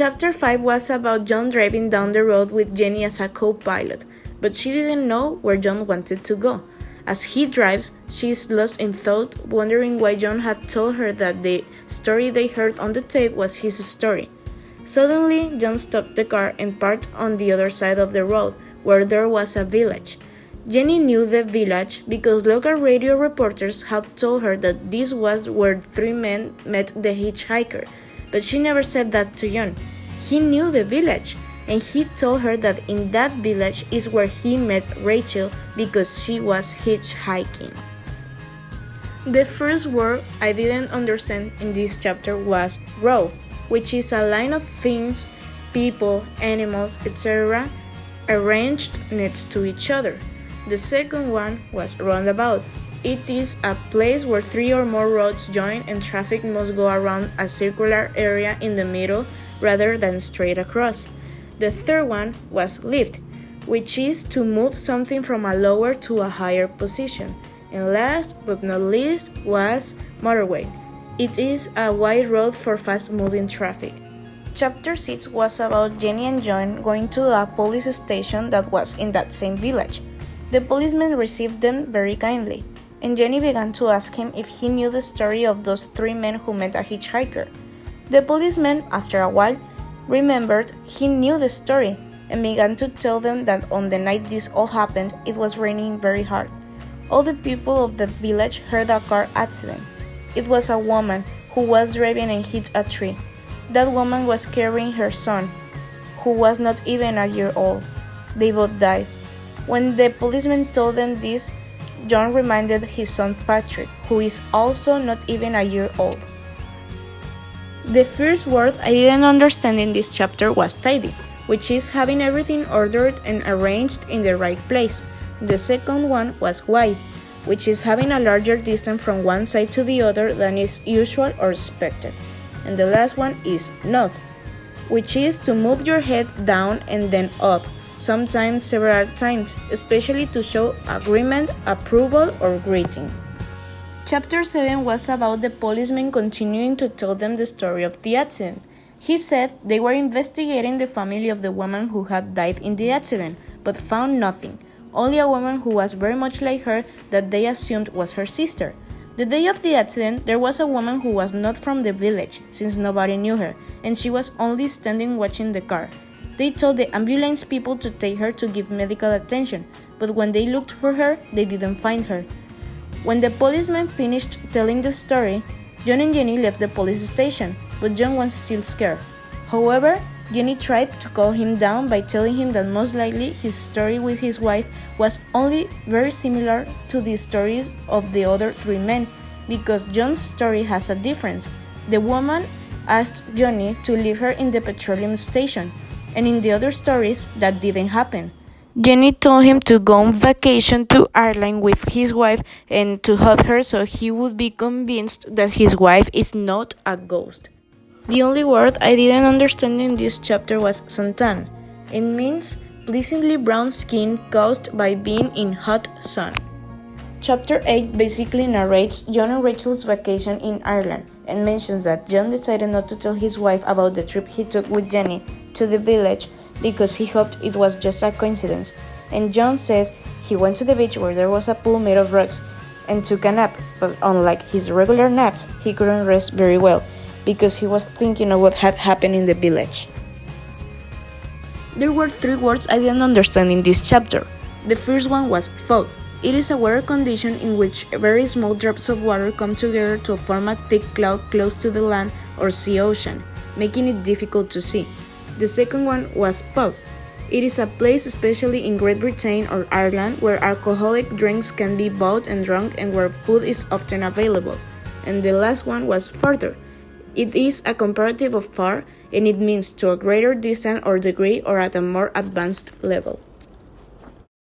Chapter 5 was about John driving down the road with Jenny as a co-pilot, but she didn't know where John wanted to go. As he drives, she is lost in thought, wondering why John had told her that the story they heard on the tape was his story. Suddenly, John stopped the car and parked on the other side of the road, where there was a village. Jenny knew the village because local radio reporters had told her that this was where three men met the hitchhiker, but she never said that to John. He knew the village, and he told her that in that village is where he met Rachel because she was hitchhiking. The first word I didn't understand in this chapter was row, which is a line of things, people, animals, etc. arranged next to each other. The second one was roundabout. It is a place where three or more roads join and traffic must go around a circular area in the middle rather than straight across. The third one was lift, which is to move something from a lower to a higher position. And last but not least was motorway. It is a wide road for fast-moving traffic. Chapter 6 was about Jenny and John going to a police station that was in that same village. The policeman received them very kindly, and Jenny began to ask him if he knew the story of those three men who met a hitchhiker. The policeman, after a while, remembered he knew the story and began to tell them that on the night this all happened, it was raining very hard. All the people of the village heard a car accident. It was a woman who was driving and hit a tree. That woman was carrying her son, who was not even a year old. They both died. When the policeman told them this, John reminded his son Patrick, who is also not even a year old. The first word I didn't understand in this chapter was tidy, which is having everything ordered and arranged in the right place. The second one was wide, which is having a larger distance from one side to the other than is usual or expected. And the last one is nod, which is to move your head down and then up, sometimes several times, especially to show agreement, approval, or greeting. Chapter 7 was about the policeman continuing to tell them the story of the accident. He said they were investigating the family of the woman who had died in the accident, but found nothing, only a woman who was very much like her that they assumed was her sister. The day of the accident, there was a woman who was not from the village, since nobody knew her, and she was only standing watching the car. They told the ambulance people to take her to give medical attention, but when they looked for her, they didn't find her. When the policeman finished telling the story, John and Jenny left the police station, but John was still scared. However, Jenny tried to calm him down by telling him that most likely his story with his wife was only very similar to the stories of the other three men, because John's story has a difference. The woman asked Johnny to leave her in the petroleum station, and in the other stories, that didn't happen. Jenny told him to go on vacation to Ireland with his wife and to hug her so he would be convinced that his wife is not a ghost. The only word I didn't understand in this chapter was suntan. It means pleasantly brown skin caused by being in hot sun. Chapter 8 basically narrates John and Rachel's vacation in Ireland and mentions that John decided not to tell his wife about the trip he took with Jenny to the village because he hoped it was just a coincidence. And John says he went to the beach where there was a pool made of rocks and took a nap, but unlike his regular naps, he couldn't rest very well because he was thinking of what had happened in the village. There were three words I didn't understand in this chapter. The first one was fog. It is a weather condition in which very small drops of water come together to form a thick cloud close to the land or sea ocean, making it difficult to see. The second one was pub. It is a place, especially in Great Britain or Ireland, where alcoholic drinks can be bought and drunk and where food is often available. And the last one was further. It is a comparative of far, and it means to a greater distance or degree or at a more advanced level.